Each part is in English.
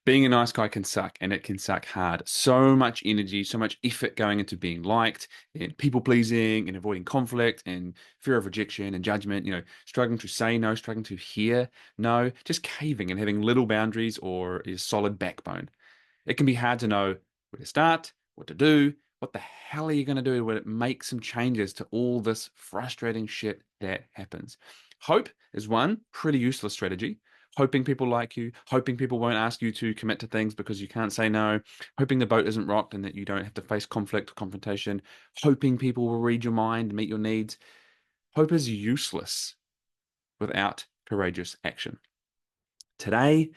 Being a nice guy can suck, and it can suck hard. So much energy, so much effort going into being liked, and people pleasing, and avoiding conflict, and fear of rejection and judgment, struggling to say no, struggling to hear no, just caving and having little boundaries or a solid backbone. It can be hard to know where to start, what to do, what the hell are you going to do when it make some changes to all this frustrating shit that happens. Hope is one pretty useless strategy. Hoping people like you, hoping people won't ask you to commit to things because you can't say no, hoping the boat isn't rocked and that you don't have to face conflict or confrontation, hoping people will read your mind and meet your needs. Hope is useless without courageous action. Today,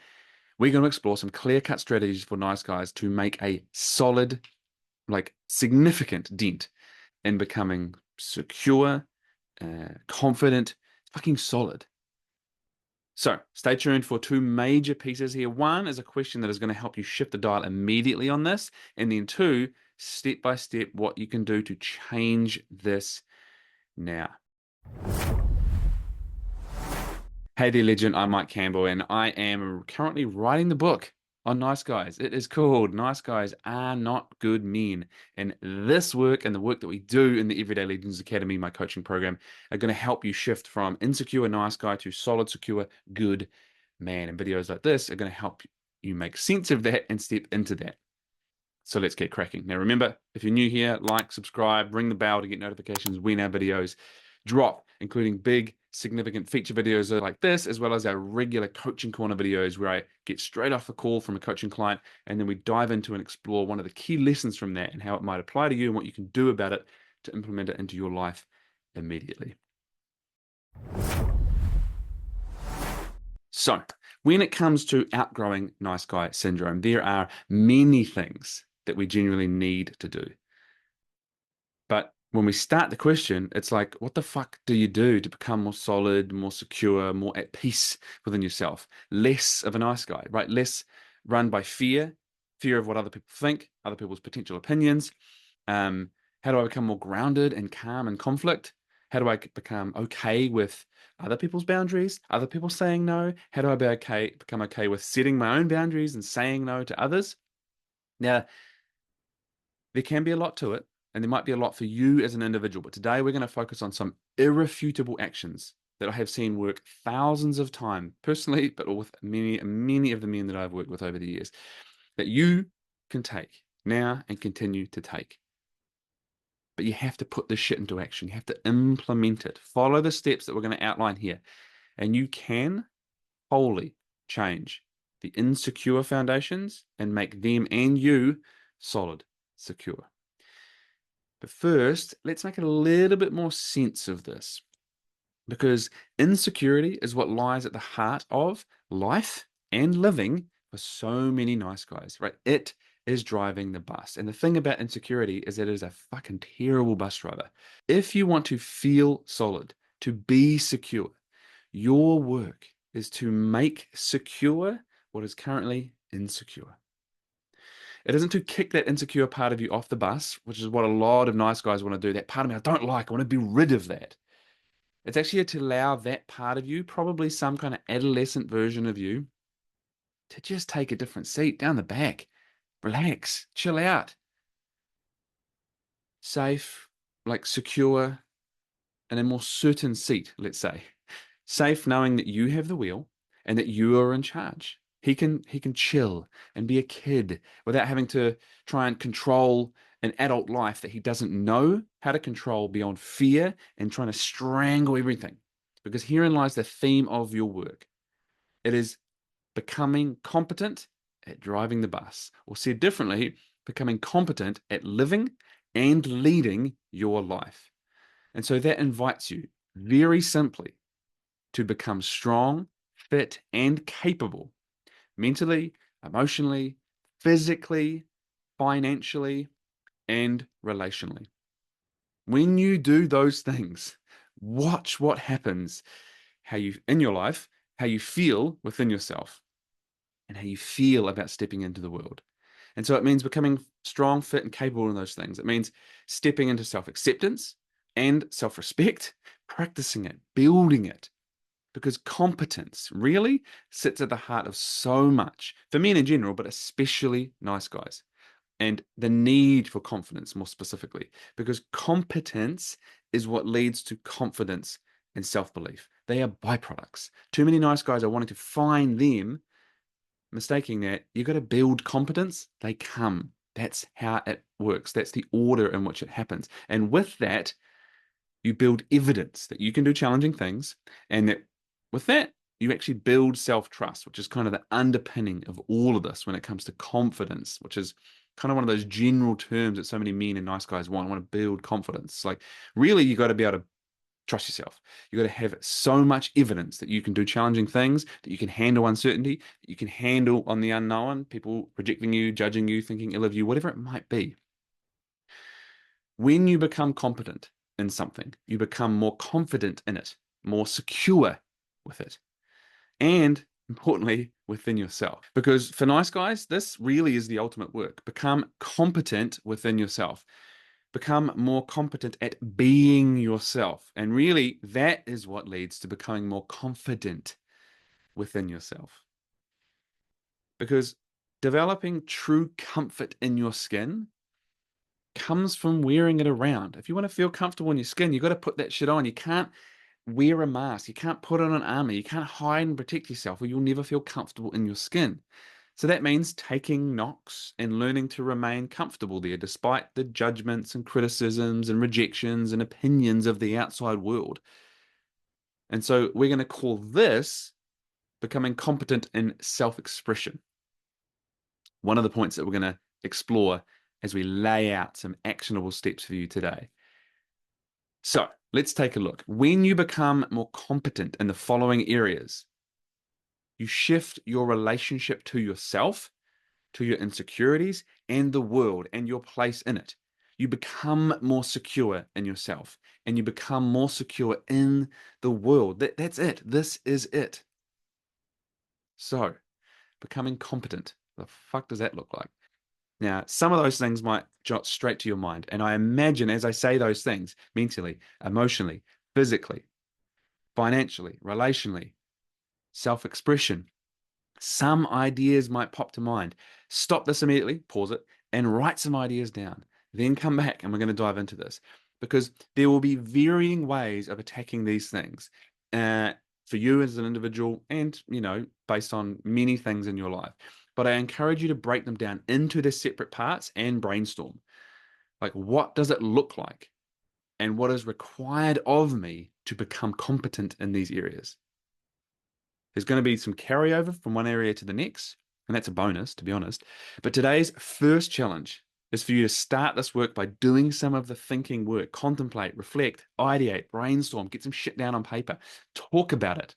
we're going to explore some clear-cut strategies for nice guys to make a solid, significant dent in becoming secure, confident, fucking solid. So stay tuned for two major pieces here. One is a question that is going to help you shift the dial immediately on this. And then two, step by step, what you can do to change this now. Hey there, legend. I'm Mike Campbell, and I am currently writing the book on nice guys. It is called Nice Guys Are Not Good Men. And this work and the work that we do in the Everyday Legends Academy, my coaching program, are going to help you shift from insecure nice guy to solid, secure, good man. And videos like this are going to help you make sense of that and step into that. So let's get cracking. Now, remember, if you're new here, like, subscribe, ring the bell to get notifications when our videos drop, including big, significant feature videos like this, as well as our regular coaching corner videos where I get straight off a call from a coaching client, and then we dive into and explore one of the key lessons from that and how it might apply to you and what you can do about it to implement it into your life immediately. So, when it comes to outgrowing nice guy syndrome, there are many things that we genuinely need to do. But when we start the question, it's like, what the fuck do you do to become more solid, more secure, more at peace within yourself? Less of a nice guy, right? Less run by fear, fear of what other people think, other people's potential opinions. How do I become more grounded and calm in conflict? How do I become okay with other people's boundaries, other people saying no? How do I become okay with setting my own boundaries and saying no to others? Now, there can be a lot to it, and there might be a lot for you as an individual. But today we're going to focus on some irrefutable actions that I have seen work thousands of times personally, but with many of the men that I've worked with over the years, that you can take now and continue to take. But you have to put this shit into action. You have to implement it. Follow the steps that we're going to outline here. And you can wholly change the insecure foundations and make them and you solid, secure. But first, let's make a little bit more sense of this, because insecurity is what lies at the heart of life and living for so many nice guys, right? It is driving the bus. And the thing about insecurity is that it is a fucking terrible bus driver. If you want to feel solid, to be secure, your work is to make secure what is currently insecure. It isn't to kick that insecure part of you off the bus, which is what a lot of nice guys want to do. That part of me I don't like, I want to be rid of that. It's actually to allow that part of you, probably some kind of adolescent version of you, to just take a different seat down the back. Relax, chill out. Safe, secure, in a more certain seat, let's say. Safe knowing that you have the wheel and that you are in charge. He can chill and be a kid without having to try and control an adult life that he doesn't know how to control beyond fear and trying to strangle everything. Because herein lies the theme of your work. It is becoming competent at driving the bus, or said differently, becoming competent at living and leading your life. And so that invites you very simply to become strong, fit, and capable mentally, emotionally, physically, financially, and relationally. When you do those things, watch what happens, how you in your life, how you feel within yourself, and how you feel about stepping into the world. And so it means becoming strong, fit, and capable in those things. It means stepping into self-acceptance and self-respect, practicing it, building it. because competence really sits at the heart of so much for men in general, but especially nice guys. And the need for confidence, more specifically, because competence is what leads to confidence and self belief. They are byproducts. Too many nice guys are wanting to find them, mistaking that you got to build competence. They come. That's how it works. That's the order in which it happens. And with that, you build evidence that you can do challenging things, and that with that, you actually build self-trust, which is kind of the underpinning of all of this when it comes to confidence, which is kind of one of those general terms that so many men and nice guys want to build confidence. Like, really, you got to be able to trust yourself. You got to have so much evidence that you can do challenging things, that you can handle uncertainty, that you can handle on the unknown, people rejecting you, judging you, thinking ill of you, whatever it might be. When you become competent in something, you become more confident in it, more secure with it, and importantly, within yourself. Because for nice guys, this really is the ultimate work. Become competent within yourself. Become more competent at being yourself. And really, that is what leads to becoming more confident within yourself. Because developing true comfort in your skin comes from wearing it around. If you want to feel comfortable in your skin, you got to put that shit on. You can't wear a mask. You can't put on an armor. You can't hide and protect yourself, or you'll never feel comfortable in your skin. So that means taking knocks and learning to remain comfortable there, despite the judgments and criticisms and rejections and opinions of the outside world. And so we're going to call this becoming competent in self-expression. One of the points that we're going to explore as we lay out some actionable steps for you today. So let's take a look. When you become more competent in the following areas, you shift your relationship to yourself, to your insecurities, and the world and your place in it. You become more secure in yourself, and you become more secure in the world. That's it. This is it. So, becoming competent. The fuck does that look like? Now, some of those things might jot straight to your mind. And I imagine as I say those things, mentally, emotionally, physically, financially, relationally, self-expression, some ideas might pop to mind. Stop this immediately, pause it, and write some ideas down. Then come back and we're going to dive into this, because there will be varying ways of attacking these things for you as an individual, and, based on many things in your life. But I encourage you to break them down into their separate parts and brainstorm. Like, what does it look like? And what is required of me to become competent in these areas? There's going to be some carryover from one area to the next, and that's a bonus, to be honest. But today's first challenge is for you to start this work by doing some of the thinking work. Contemplate, reflect, ideate, brainstorm, get some shit down on paper, talk about it.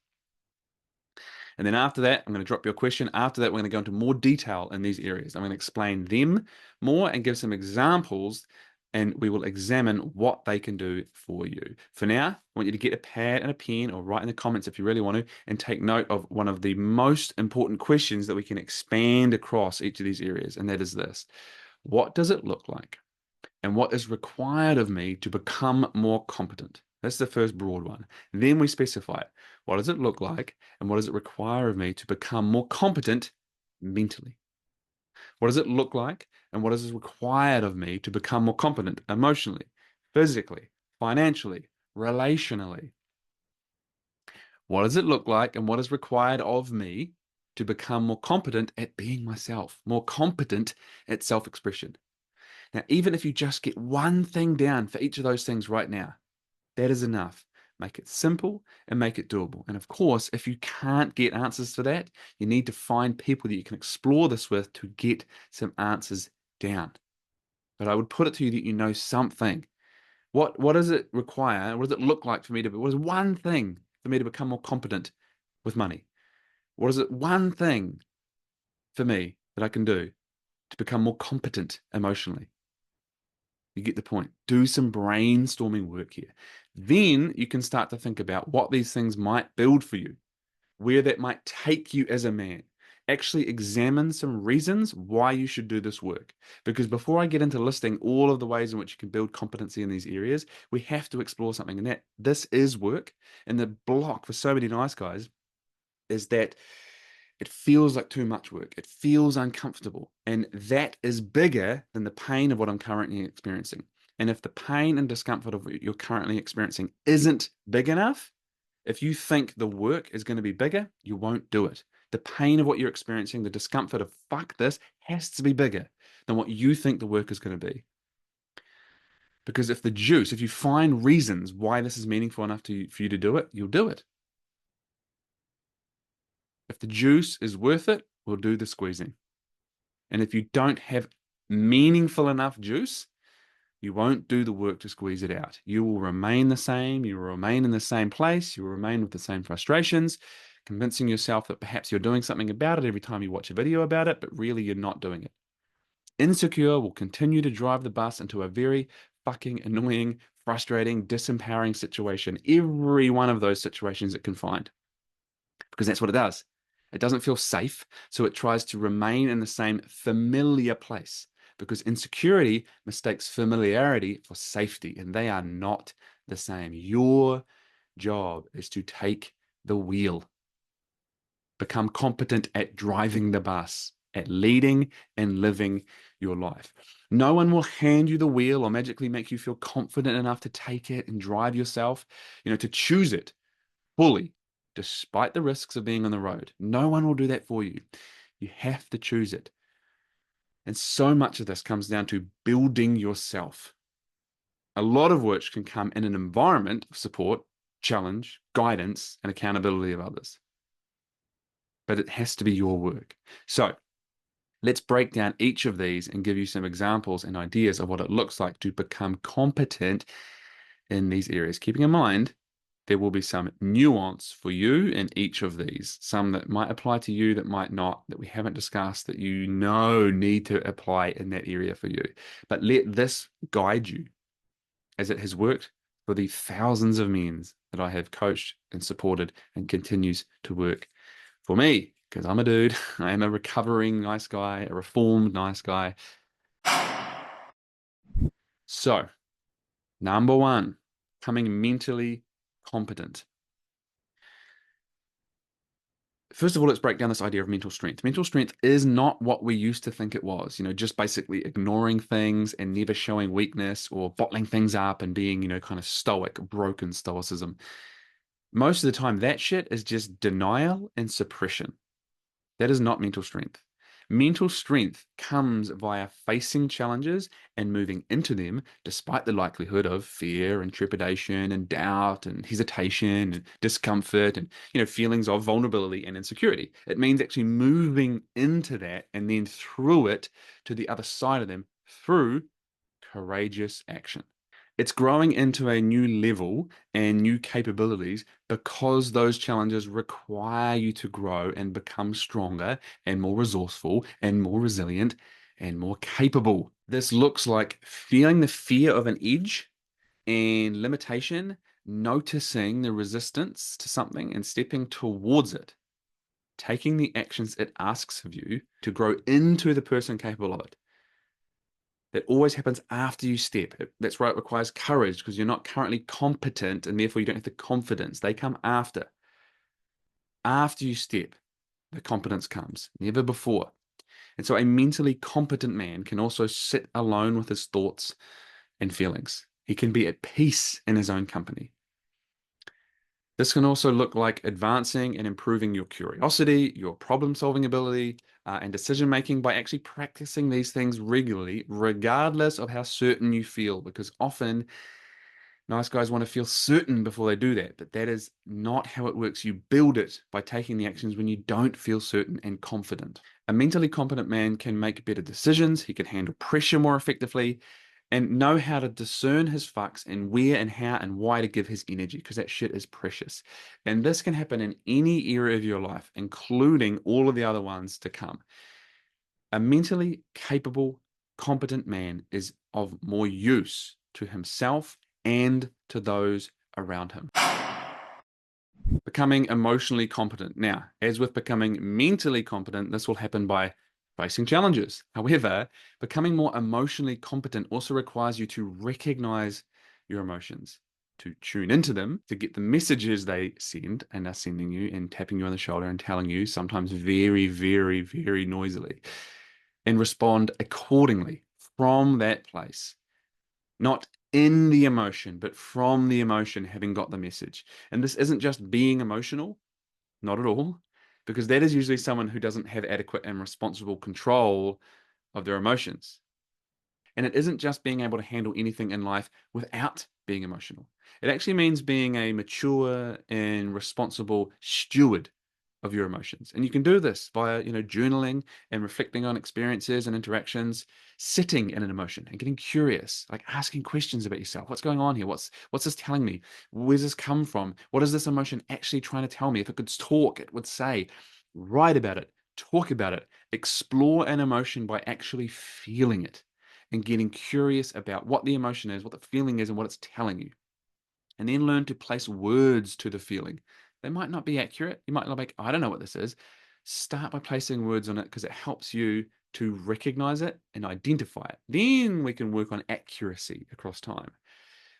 And then after that, I'm going to drop you a question. After that, we're going to go into more detail in these areas. I'm going to explain them more and give some examples, and we will examine what they can do for you. For now, I want you to get a pad and a pen, or write in the comments if you really want to, and take note of one of the most important questions that we can expand across each of these areas, and that is this: what does it look like? And what is required of me to become more competent? That's the first broad one. Then we specify it. What does it look like? And what does it require of me to become more competent mentally? What does it look like? And what is required of me to become more competent emotionally, physically, financially, relationally? What does it look like? And what is required of me to become more competent at being myself, more competent at self-expression? Now, even if you just get one thing down for each of those things right now, that is enough. Make it simple and make it doable. And of course, if you can't get answers for that, you need to find people that you can explore this with to get some answers down. But I would put it to you that you know something. What does it require? What does it look like for me to be? What is one thing for me to become more competent with money? What is it one thing for me that I can do to become more competent emotionally? You get the point. Do some brainstorming work here. Then you can start to think about what these things might build for you, where that might take you as a man, actually examine some reasons why you should do this work. Because before I get into listing all of the ways in which you can build competency in these areas, we have to explore something. And that this is work. And the block for so many nice guys is that it feels like too much work. It feels uncomfortable. And that is bigger than the pain of what I'm currently experiencing. And if the pain and discomfort of what you're currently experiencing isn't big enough, if you think the work is going to be bigger, you won't do it. The pain of what you're experiencing, the discomfort of fuck this, has to be bigger than what you think the work is going to be. Because if you find reasons why this is meaningful enough for you to do it, you'll do it. If the juice is worth it, we'll do the squeezing. And if you don't have meaningful enough juice, you won't do the work to squeeze it out. You will remain the same. You will remain in the same place. You will remain with the same frustrations, convincing yourself that perhaps you're doing something about it every time you watch a video about it, but really you're not doing it. Insecure will continue to drive the bus into a very fucking annoying, frustrating, disempowering situation. Every one of those situations it can find, because that's what it does. It doesn't feel safe, so it tries to remain in the same familiar place, because insecurity mistakes familiarity for safety, and they are not the same. Your job is to take the wheel, become competent at driving the bus, at leading and living your life. No one will hand you the wheel or magically make you feel confident enough to take it and drive yourself, to choose it fully, despite the risks of being on the road. No one will do that for you. You have to choose it. And so much of this comes down to building yourself. A lot of which can come in an environment of support, challenge, guidance, and accountability of others. But it has to be your work. So let's break down each of these and give you some examples and ideas of what it looks like to become competent in these areas. Keeping in mind, there will be some nuance for you in each of these, some that might apply to you, that might not, that we haven't discussed, that need to apply in that area for you. But let this guide you, as it has worked for the thousands of men that I have coached and supported and continues to work for me, because I'm a dude. I am a recovering nice guy, a reformed nice guy. So, number one, becoming mentally competent. First of all, let's break down this idea of mental strength. Mental strength is not what we used to think it was, just basically ignoring things and never showing weakness or bottling things up and being, kind of stoic, broken stoicism. Most of the time, that shit is just denial and suppression. That is not mental strength. Mental strength comes via facing challenges and moving into them despite the likelihood of fear and trepidation and doubt and hesitation and discomfort and feelings of vulnerability and insecurity. It means actually moving into that and then through it to the other side of them through courageous action. It's growing into a new level and new capabilities because those challenges require you to grow and become stronger and more resourceful and more resilient and more capable. This looks like feeling the fear of an edge and limitation, noticing the resistance to something and stepping towards it, taking the actions it asks of you to grow into the person capable of it. That always happens after you step. That's why it requires courage, because you're not currently competent and therefore you don't have the confidence. They come after. After you step, the competence comes, never before. And so a mentally competent man can also sit alone with his thoughts and feelings. He can be at peace in his own company. This can also look like advancing and improving your curiosity, your problem-solving ability, and decision-making by actually practicing these things regularly, regardless of how certain you feel, because often nice guys want to feel certain before they do that, but that is not how it works. You build it by taking the actions when you don't feel certain and confident. A mentally competent man can make better decisions, he can handle pressure more effectively, and know how to discern his fucks and where and how and why to give his energy, because that shit is precious. And this can happen in any area of your life, including all of the other ones to come. A mentally capable, competent man is of more use to himself and to those around him. Becoming emotionally competent. Now, as with becoming mentally competent, this will happen by facing challenges. However, becoming more emotionally competent also requires you to recognize your emotions, to tune into them, to get the messages they send and are sending you and tapping you on the shoulder and telling you, sometimes very, very, very noisily, and respond accordingly from that place. Not in the emotion, but from the emotion, having got the message. And this isn't just being emotional, not at all, because that is usually someone who doesn't have adequate and responsible control of their emotions. And it isn't just being able to handle anything in life without being emotional. It actually means being a mature and responsible steward of your emotions. And you can do this via, journaling and reflecting on experiences and interactions, sitting in an emotion and getting curious, like asking questions about yourself. What's going on here? What's this telling me? Where's this come from? What is this emotion actually trying to tell me? If it could talk, it would say, write about it, talk about it, explore an emotion by actually feeling it and getting curious about what the emotion is, what the feeling is, and what it's telling you. And then learn to place words to the feeling. They might not be accurate. You might not like, I don't know what this is. Start by placing words on it because it helps you to recognize it and identify it. Then we can work on accuracy across time.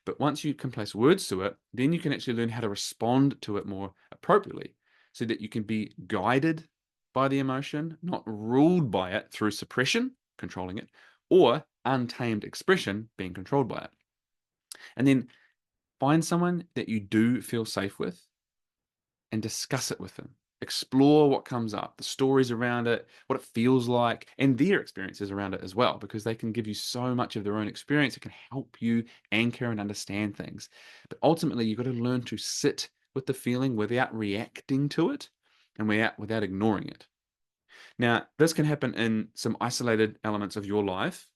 But once you can place words to it, then you can actually learn how to respond to it more appropriately so that you can be guided by the emotion, not ruled by it through suppression, controlling it, or untamed expression, being controlled by it. And then find someone that you do feel safe with and discuss it with them. Explore what comes up, the stories around it, what it feels like, and their experiences around it as well, because they can give you so much of their own experience. It can help you anchor and understand things. But ultimately, you've got to learn to sit with the feeling without reacting to it and without ignoring it. Now, this can happen in some isolated elements of your life,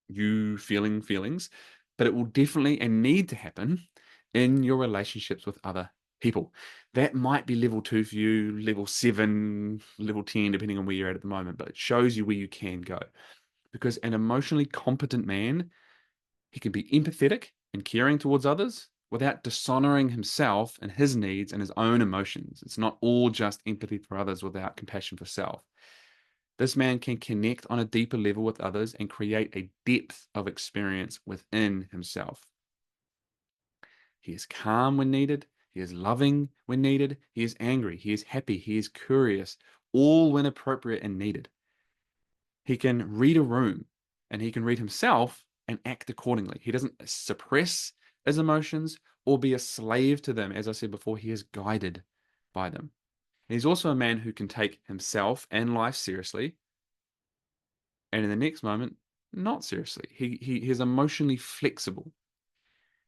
you feeling feelings, but it will definitely and need to happen in your relationships with other people. That might be level 2 for you, level 7, level 10, depending on where you're at the moment, but it shows you where you can go. Because an emotionally competent man, he can be empathetic and caring towards others without dishonoring himself and his needs and his own emotions. It's not all just empathy for others without compassion for self. This man can connect on a deeper level with others and create a depth of experience within himself. He is calm when needed. He is loving when needed. He is angry. He is happy. He is curious, all when appropriate and needed. He can read a room and he can read himself and act accordingly. He doesn't suppress his emotions or be a slave to them. As I said before, he is guided by them. And he's also a man who can take himself and life seriously, and in the next moment, not seriously. He is emotionally flexible.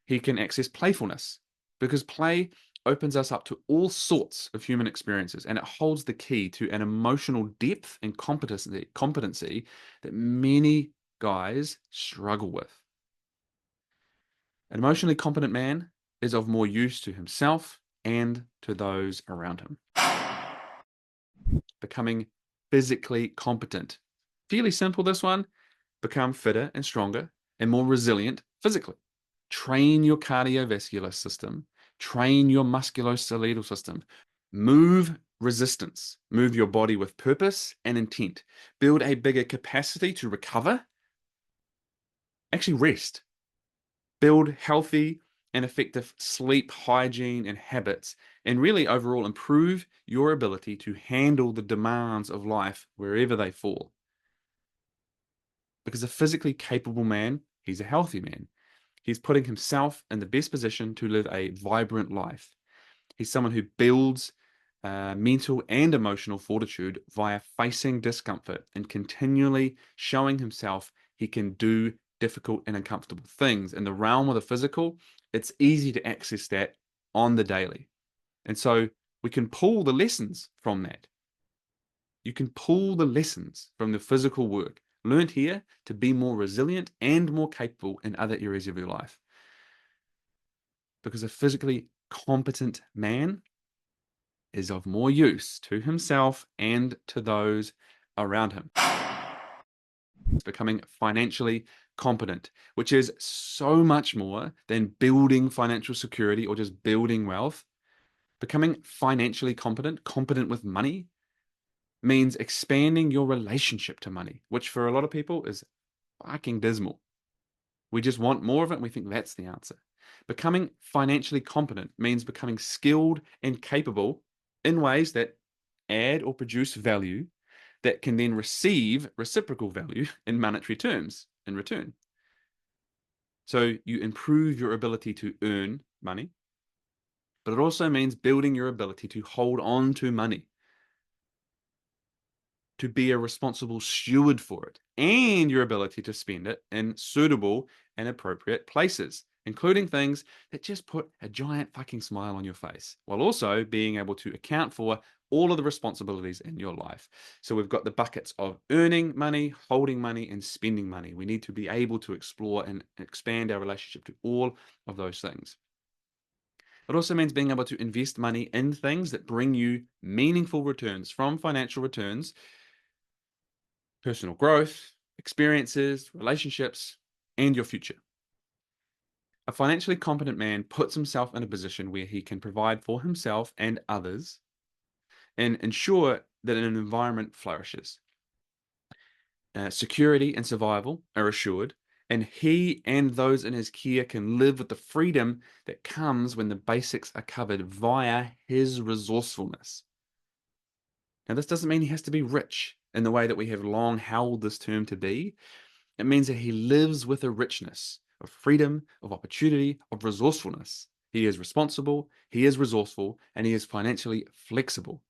He can access playfulness because play opens us up to all sorts of human experiences, and it holds the key to an emotional depth and competency that many guys struggle with. An emotionally competent man is of more use to himself and to those around him. Becoming physically competent. Fairly simple, this one. Become fitter and stronger and more resilient physically. Train your cardiovascular system. Train your musculoskeletal system. Move resistance. Move your body with purpose and intent. Build a bigger capacity to recover. Actually, rest. Build healthy and effective sleep hygiene and habits, and really overall improve your ability to handle the demands of life wherever they fall. Because a physically capable man, he's a healthy man. He's putting himself in the best position to live a vibrant life. He's someone who builds mental and emotional fortitude via facing discomfort and continually showing himself he can do difficult and uncomfortable things. In the realm of the physical, it's easy to access that on the daily. And so we can pull the lessons from that. You can pull the lessons from the physical work learned here to be more resilient and more capable in other areas of your life. Because a physically competent man is of more use to himself and to those around him. It's becoming financially competent, which is so much more than building financial security or just building wealth. Becoming financially competent, competent with money, means expanding your relationship to money, which for a lot of people is fucking dismal. We just want more of it and we think that's the answer. Becoming financially competent means becoming skilled and capable in ways that add or produce value that can then receive reciprocal value in monetary terms in return. So you improve your ability to earn money, but it also means building your ability to hold on to money, to be a responsible steward for it, and your ability to spend it in suitable and appropriate places, including things that just put a giant fucking smile on your face, while also being able to account for all of the responsibilities in your life. So we've got the buckets of earning money, holding money, and spending money. We need to be able to explore and expand our relationship to all of those things. It also means being able to invest money in things that bring you meaningful returns, from financial returns, personal growth, experiences, relationships, and your future. A financially competent man puts himself in a position where he can provide for himself and others and ensure that an environment flourishes. Security and survival are assured, and he and those in his care can live with the freedom that comes when the basics are covered via his resourcefulness. Now, this doesn't mean he has to be rich in the way that we have long held this term to be. It means that he lives with a richness of freedom, of opportunity, of resourcefulness. He is responsible, he is resourceful, and he is financially flexible.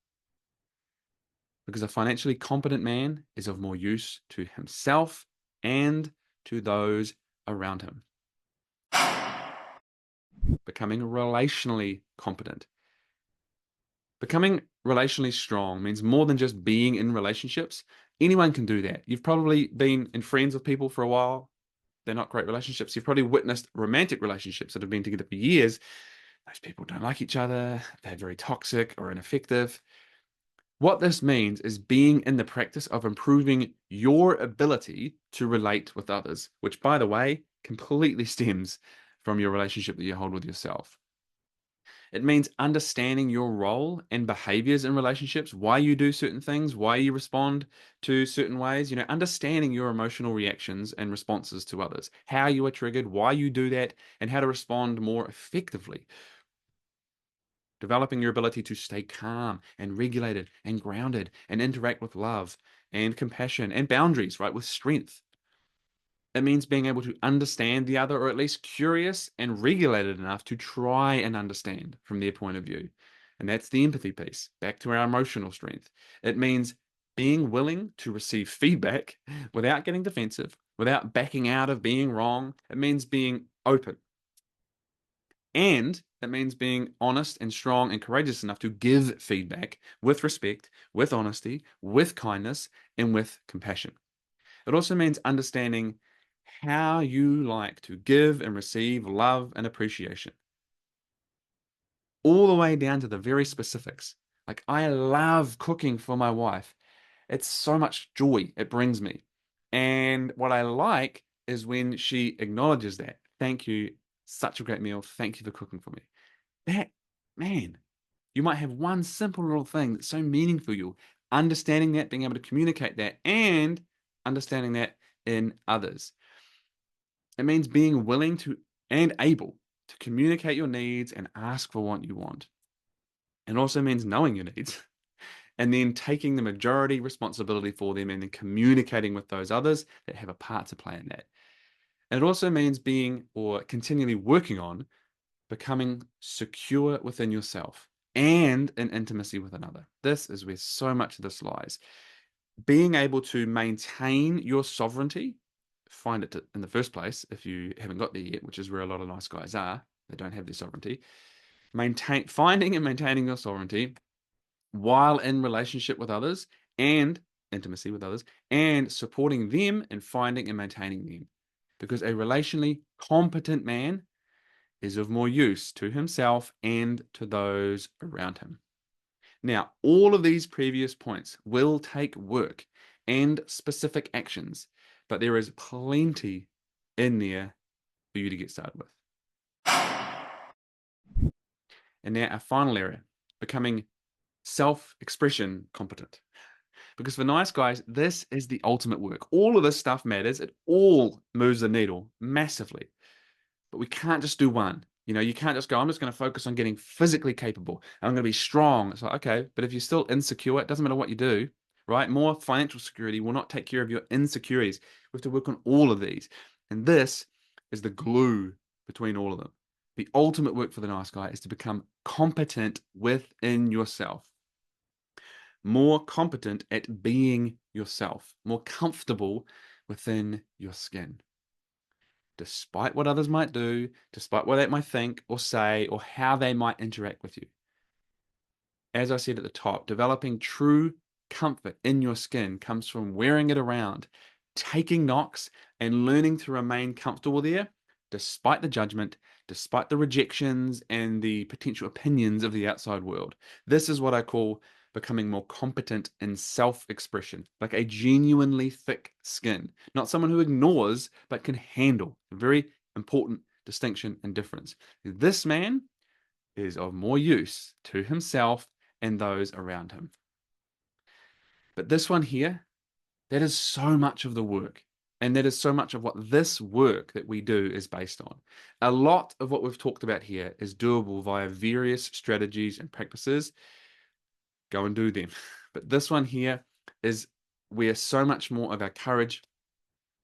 Because a financially competent man is of more use to himself and to those around him. Becoming relationally competent. Becoming relationally strong means more than just being in relationships. Anyone can do that. You've probably been in friends with people for a while. They're not great relationships. You've probably witnessed romantic relationships that have been together for years. Those people don't like each other. They're very toxic or ineffective. What this means is being in the practice of improving your ability to relate with others, which, by the way, completely stems from your relationship that you hold with yourself. It means understanding your role and behaviors in relationships, why you do certain things, why you respond to certain ways, understanding your emotional reactions and responses to others, how you are triggered, why you do that, and how to respond more effectively. Developing your ability to stay calm and regulated and grounded and interact with love and compassion and boundaries, right, with strength. It means being able to understand the other, or at least curious and regulated enough to try and understand from their point of view. And that's the empathy piece, back to our emotional strength. It means being willing to receive feedback without getting defensive, without backing out of being wrong. It means being open. And it means being honest and strong and courageous enough to give feedback with respect, with honesty, with kindness, and with compassion. It also means understanding how you like to give and receive love and appreciation, all the way down to the very specifics. Like, I love cooking for my wife. It's so much joy it brings me. And what I like is when she acknowledges that. Thank you. Such a great meal. Thank you for cooking for me. That, man, you might have one simple little thing that's so meaningful to you. Understanding that, being able to communicate that, and understanding that in others. It means being willing to and able to communicate your needs and ask for what you want. It also means knowing your needs and then taking the majority responsibility for them and then communicating with those others that have a part to play in that. And it also means being or continually working on becoming secure within yourself and in intimacy with another. This is where so much of this lies. Being able to maintain your sovereignty, find it in the first place if you haven't got there yet, which is where a lot of nice guys are. They don't have their sovereignty. Finding and maintaining your sovereignty while in relationship with others and intimacy with others, and supporting them and finding and maintaining them. Because a relationally competent man is of more use to himself and to those around him. Now, all of these previous points will take work and specific actions, but there is plenty in there for you to get started with. And now our final area, becoming self-expression competent. Because for nice guys, this is the ultimate work. All of this stuff matters. It all moves the needle massively. But we can't just do one. You can't just go, I'm just going to focus on getting physically capable. I'm going to be strong. It's like, okay, but if you're still insecure, it doesn't matter what you do, right? More financial security will not take care of your insecurities. We have to work on all of these. And this is the glue between all of them. The ultimate work for the nice guy is to become competent within yourself, more competent at being yourself, more comfortable within your skin, despite what others might do, despite what they might think or say, or how they might interact with you. As I said at the top, developing true comfort in your skin comes from wearing it around, taking knocks, and learning to remain comfortable there, despite the judgment, despite the rejections, and the potential opinions of the outside world. This is what I call becoming more competent in self-expression, like a genuinely thick skin, not someone who ignores, but can handle. A very important distinction and difference. This man is of more use to himself and those around him. But this one here, that is so much of the work. And that is so much of what this work that we do is based on. A lot of what we've talked about here is doable via various strategies and practices. Go and do them. But this one here is where so much more of our courage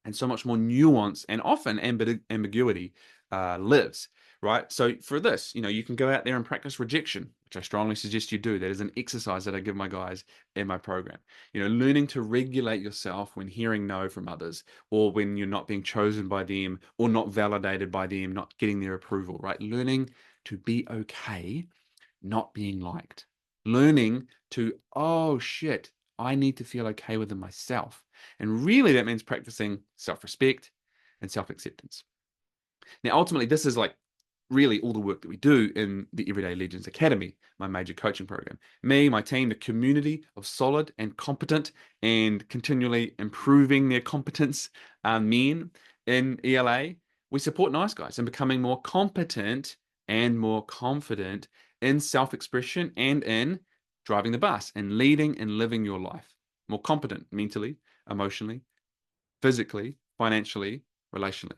and so much more nuance and often ambiguity lives, right? So for this, you can go out there and practice rejection, which I strongly suggest you do. That is an exercise that I give my guys in my program. Learning to regulate yourself when hearing no from others, or when you're not being chosen by them, or not validated by them, not getting their approval, right? Learning to be okay not being liked. Learning to, oh shit, I need to feel okay within myself. And really that means practicing self-respect and self-acceptance. Now, ultimately, this is like really all the work that we do in the Everyday Legends Academy, my major coaching program. Me, my team, the community of solid and competent and continually improving their competence men in ELA, we support nice guys in becoming more competent and more confident in self-expression and in driving the bus and leading and living your life. More competent mentally, emotionally, physically, financially, relationally.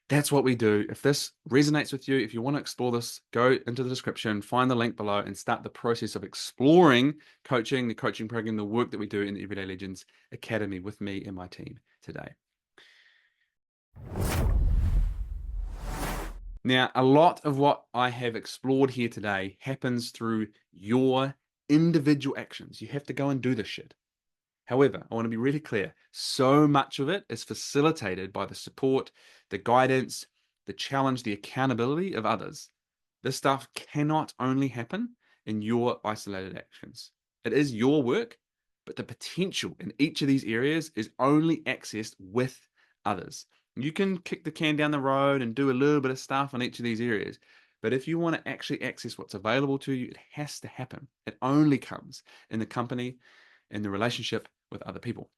That's what we do. If this resonates with you, if you want to explore this, go into the description, find the link below, and start the process of exploring coaching, the coaching program, the work that we do in the Everyday Legends Academy with me and my team today. Now, a lot of what I have explored here today happens through your individual actions. You have to go and do this shit. However, I want to be really clear. So much of it is facilitated by the support, the guidance, the challenge, the accountability of others. This stuff cannot only happen in your isolated actions. It is your work, but the potential in each of these areas is only accessed with others. You can kick the can down the road and do a little bit of stuff on each of these areas. But if you want to actually access what's available to you, it has to happen. It only comes in the company, in the relationship with other people,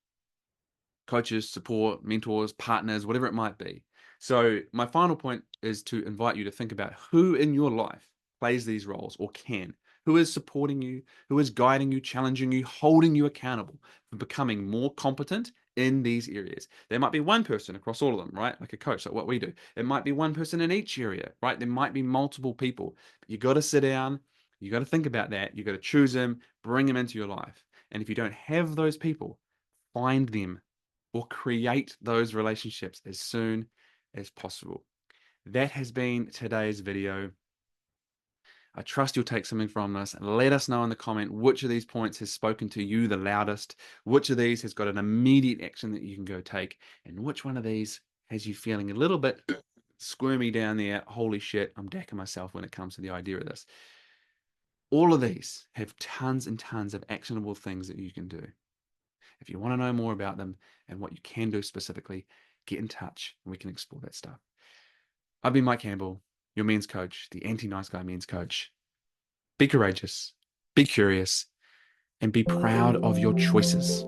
coaches, support, mentors, partners, whatever it might be. So my final point is to invite you to think about who in your life plays these roles or can, who is supporting you, who is guiding you, challenging you, holding you accountable for becoming more competent in these areas. There might be one person across all of them, right? Like a coach, like what we do. It might be one person in each area, right? There might be multiple people. But you got to sit down, you got to think about that. You got to choose them, bring them into your life. And if you don't have those people, find them or create those relationships as soon as possible. That has been today's video. I trust you'll take something from this. Let us know in the comment which of these points has spoken to you the loudest, which of these has got an immediate action that you can go take, and which one of these has you feeling a little bit squirmy down there. Holy shit, I'm decking myself when it comes to the idea of this. All of these have tons and tons of actionable things that you can do. If you want to know more about them and what you can do specifically, get in touch and we can explore that stuff. I've been Mike Campbell, your men's coach, the anti-nice guy men's coach. Be courageous, be curious, and be proud of your choices.